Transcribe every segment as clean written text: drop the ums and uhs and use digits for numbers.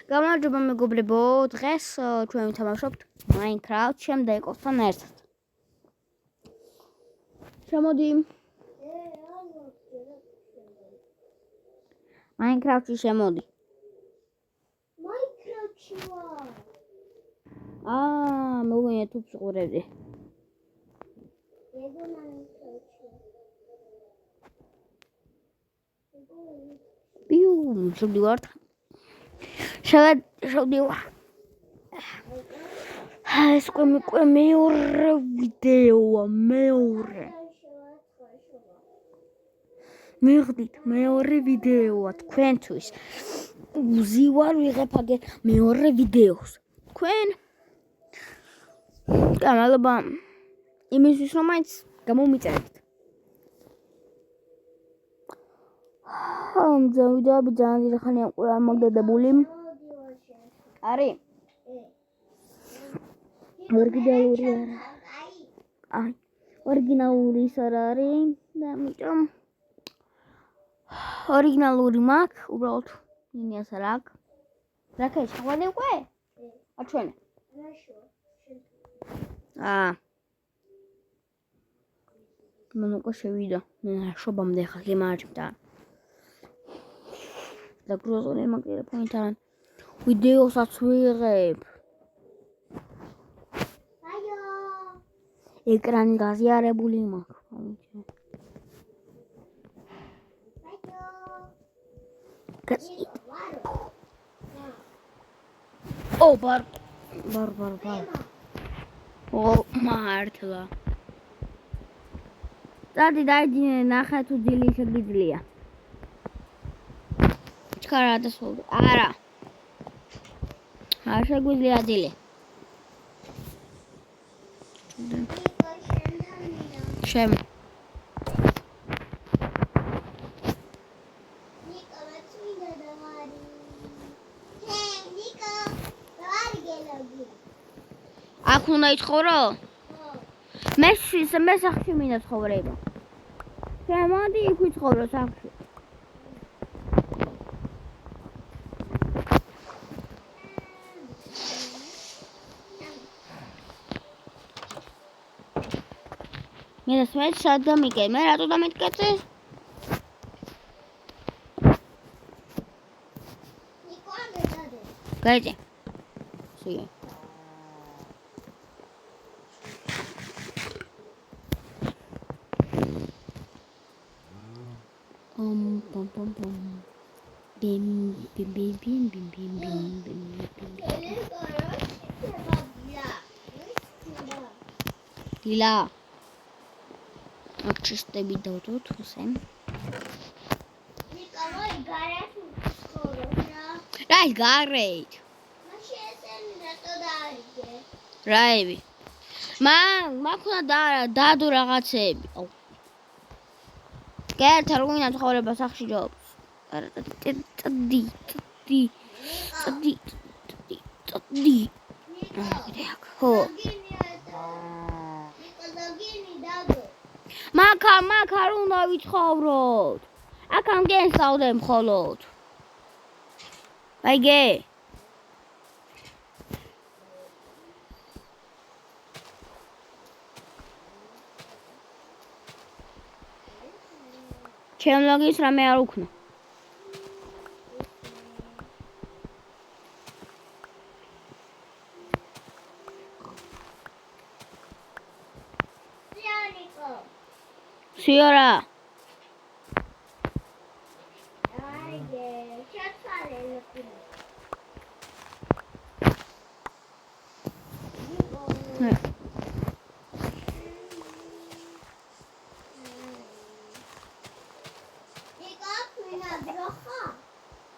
გამარჯობა მეგობრებო, დღეს ჩვენ ვთამაშობთ Minecraft შემდეგოსთან ერთად. შემოდი. Minecraft-ში შემოდი. Minecraft-ში ვარ. მოგონია თუ ვიყურებდი. შევდივართ. შევდივარ. ეს უკვე მეორე ვიდეოა, მეორე. მივხვდით, მეორე ვიდეოა თქვენთვის. უზივარ ვიღებ აგერ მეორე ვიდეოს. თქვენ გამალობა იმისთვის რომ მაინც გამომიწერეთ. ვიდეოები ძალიან დიდი ხანია უკვე არ მოგდადებული. არის? ორიგინალური არა. ორიგინალური ის არ არის და ამიტომ ორიგინალური მაქვს, უბრალოდ მინიას არ აქვს. რა ქეშ, ხვდები უკვე? აჩვენე. მან უკვე შევიდა. შობამდე ხა გემარჯვდა. და გროზული მაგ ტელეფონიდან ვიდეოსაც ვიღებ. ეკრანი გაზიარებული მაქვს. ბარ. მართლა. დადი დაიძინე ნახე თუ ძილი შეგიძლია. ჩქარა დასვლა. არა. არ შეგვიძლია ძილი. შენ აქ უნდა იცხოვრო? მე სახში მინდა ცხოვრება. შემოდი იქ ვიცხოვრო სახში. მე დასმეთ სად გამიგე? მე რატო დამიტკეცე? გაიძე. სია. დილა. აქ ჩისტები დავდოთ ხოსე. ნიკოლაი გარეთ ცხოვრობს რა. რა ის გარეთ? მაშინ ესენი რატო დაარიგე? რაები? მაქვს დადო რაღაცები. გერთა რო ვინა ცხოვრება სახში ჯობს. წდი. ხო. მაქ არ უნდა ვიცხოვროთ. აქ ამ გენსავდე მხოლოდ. აიგე. ჩემ ლოგის რამე არ უქნა. სიარა. აიგე, ჩაცვალე.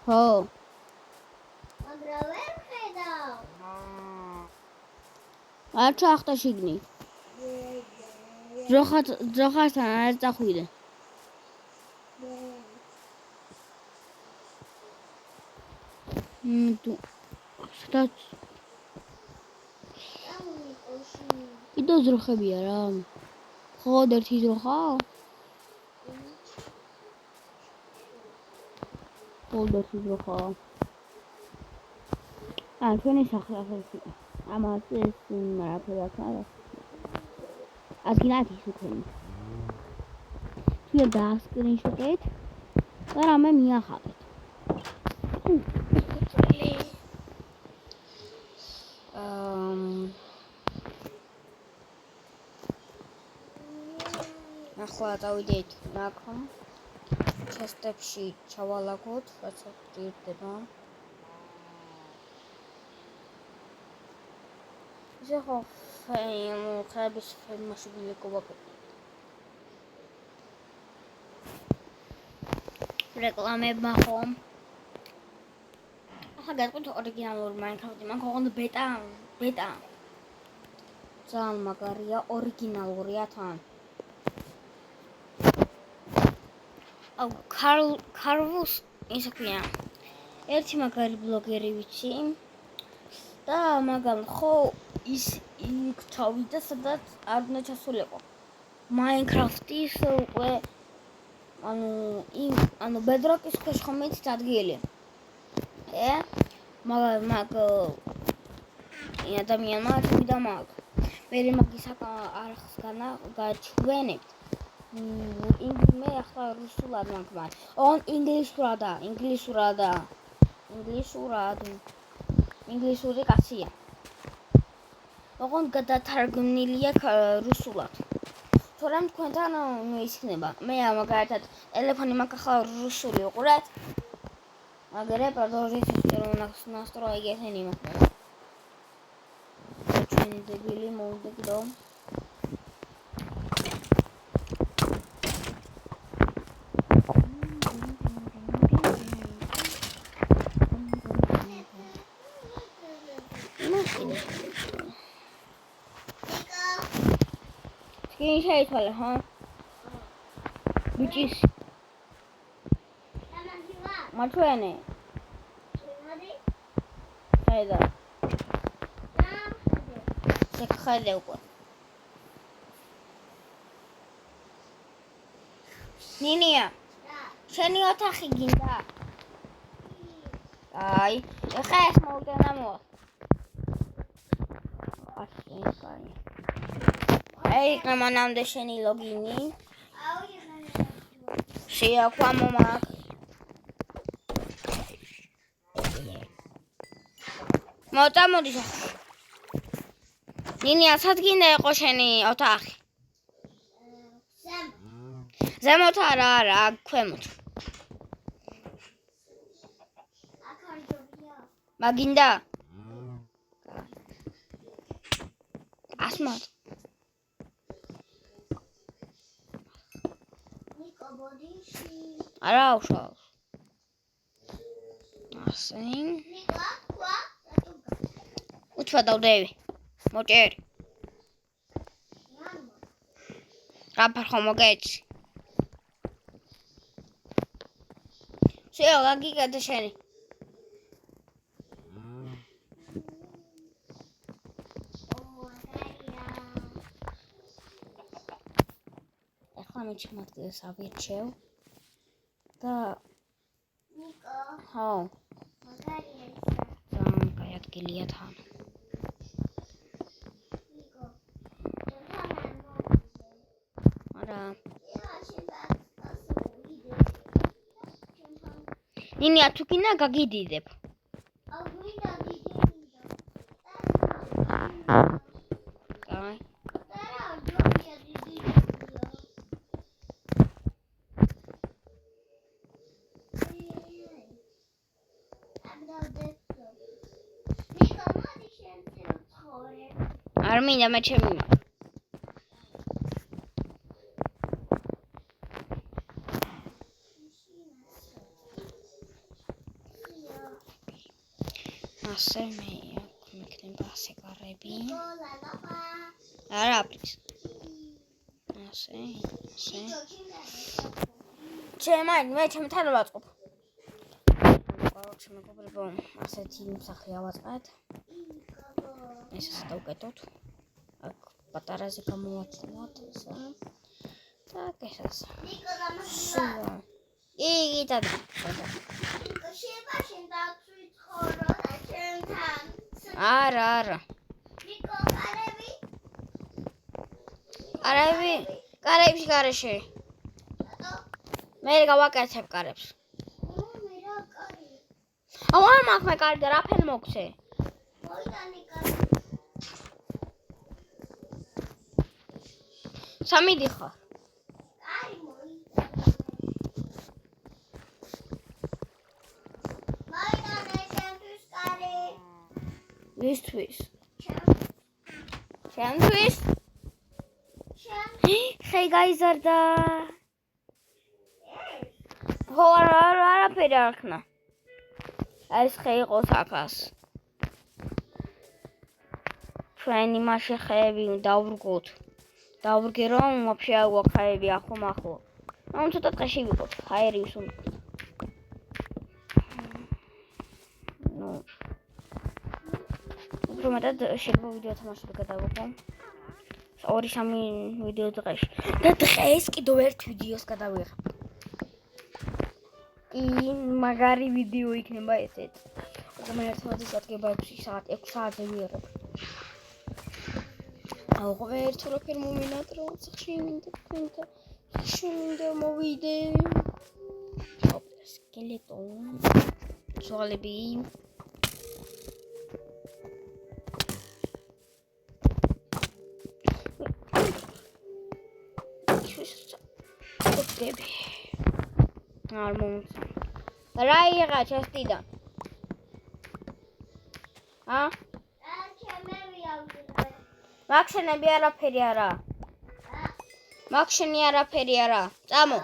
ხო. მაგრამ ვერ ხედავ. არ ჩახტა შიგნი. ძოხასთან არ წახვიდე. თუ სადაც კიდე ძროხებია რა. ხო, ერთი ძროხაა? Older hydroha. ჩვენი სახლი ახლა ამას ეს არაფერს არა. ადგილად ის უქენი. თუ დაასკრინშოტეთ და რამე მიახალეთ. ახლა დავიდეთ ნაკომ. ჩესტებში ჩავალაგოთ, რაც გჭირდება. ისე ხო ხების ფერმაში გილეკობაკეთ. რეკლამებმა ხომ. ახლა გეტყვით ორიგინალური Minecraft-ი, მან ხომ ბეტა. ძალიან მაგარია, ორიგინალურია თან. კარლოს ისე ქვია. ერთი მაგარი ბლოგერი ვიცი და მაგალ ხო ის იქ ჩავიდა სადაც არ უნდა ჩასულიყო. Minecraft-ის უკვე ანუ Bedrock-ის ქვეშ ხომ იცით ადგილი. მაგ ადამიანმა თვითა მაგ. მე მაგის არხს გაჩვენებთ. მე ახლა რუსულად მაგმა. ინგლისური კაცია. ოღონდ გადათარგმნილია რუსულად. თორემ თქვენთან ისიქნება. მე მაგალითად ტელეფონი მაქვს ახლა რუსული უყურეთ. აგერე продолжить настроить не могу. Очень дебили молодые дом. Скинь шейтвали, ха? Бичис. Мачуэне. Хайда. Хайда უკვე. ნინია. შენი ოთახი გინდა? აი, ეხა ეს მოვიდენა მოვა. აი, მანამდე შენი ლოგინი. შეაქვა მომაკ. მოწამოდი. ნინია, სად გინდა იყო შენი ოთახი? ზემოთ არა, ქვემოთ. მაგინდა? ასმოთ. არა უშავს. ასე. უცბად დავდევი. მოჭერი. რაფარ ხომ მოგეცი? შეო, გაგიგადა შენი. ახლა მე ჩემს ავირჩევ და ნიკო. ხო. მაგარია ის. ძალიან კაი ადგილია თან. ნიკო. არა. ნინია თუ გინდა გაგიდიდებ. აგვიდა დიდებია. კაი. არა, ჯობია დიდებია. ნიკო, მოდი შენზე ვცხოვრე. არ მინდა მე ჩემი. ასე მე მიქნება ასე გარები. არა აპრის. ასე. მე ჩემთან ვაწყობ. короче მეგობრებო, ასეთი მსახი ავაწყეთ. ესე დავკეთოთ. აქ პატარაზე გამოვაცნოთ ესა. და ესას. ნიკო გამოსულა. იგი და. შეიძლება შენ დავწვით ხოლმე და ჩემთან არა. ნიკო, კარები? კარებში გარეშე. რატო? მე გავაკეთებ კარებს. მე რა კარი? აუ არ მაქვს მე კარი და რაფერ მოგცე? მოიტანი კარი. სამიდი ხარ. კარი მოიტანი. მოიტანე შენთვის კარი. ვისთვის? შენ. შენთვის? ხე გაიზარდა. ხო არაფერი არ ხნა. ეს ხე იყო საფას. ჩვენი მაშინ ხეები დავვრგოთ. დავვრგე რომ ვაფშე აგვაქვს ხეები ახო. ამ ცოტა დღეში ვიყოთ. ხაერი ვისუნ. ნუ. უფრო მეტად შეიძლება ვიდეო თამაშები გადავიღო. 2-3 ვიდეო დღეში. და დღეს კიდევ ერთ ვიდეოს გადავიღებ. მაგარი ვიდეო იქნება ესეც. მაგრამ ერთმანეთს დადგება 6 საათზე ვიარებ. აუ ერთ როფერ მომინატრა, ხშირმინდა მოვიდე. სკელეტონ. ზოლები. ოდები. არ მომწონს. რა იღა ჩასტიდან? ჩემები ავიღე. მაგშენები არაფერი არა. მაგშენი არაფერი არა. წამო.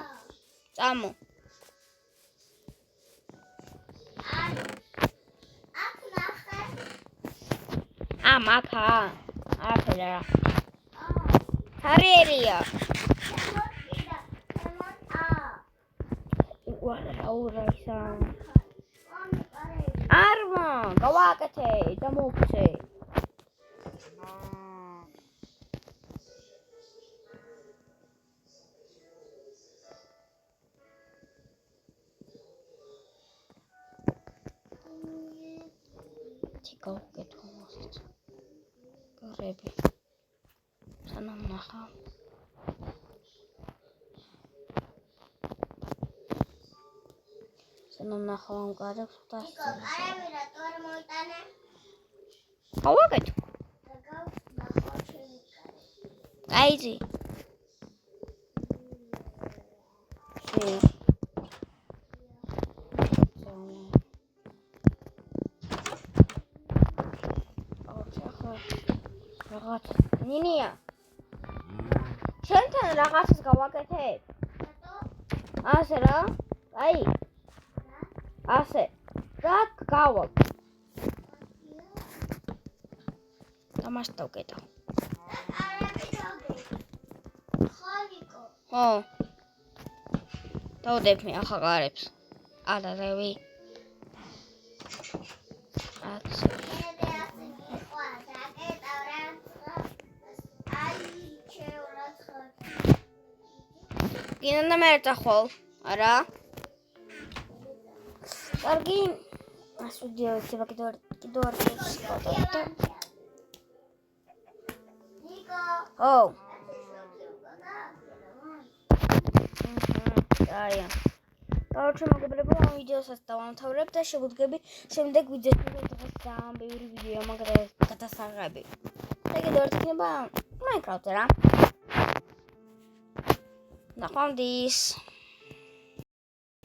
აქ ნახე. მაქა. არაფერი არა. თარიერია. ურაისა. არმა, გავაკეთე და მოვცე. გავაკეთო მოსწ. გარები. სანამ ნახავ. სანამ ნახავ ამ კარებს და ნიკო, კარები რატო არ მოიტანე? გავაკეთო. ნახავ ჩემი კარი. აიძი. ნინია. შენთან რაღაცას გავაკეთებ. რატო? ასე რა? აი. ასე. რა გავაკ. თამაში დავკეტავ. კარები დავდე. ხო, ნიკო. ხო. დავდებ მე ახლა კარებს. ადარევი. აქსე. გინდა მე ერთხელ, არა? კარგი. ასუდიო იქნება კიდევ ნიკო. ო. აი. короче, მოგებლებო, ამ ვიდეოსაც დავამთავრებ და შევუდგები შემდეგ ვიდეოში, დღეს ძალიან ბევრი ვიდეო მაგრამ გადასაღები. და კიდევ ერთ იქნება Minecraft რა. ნახვამდის.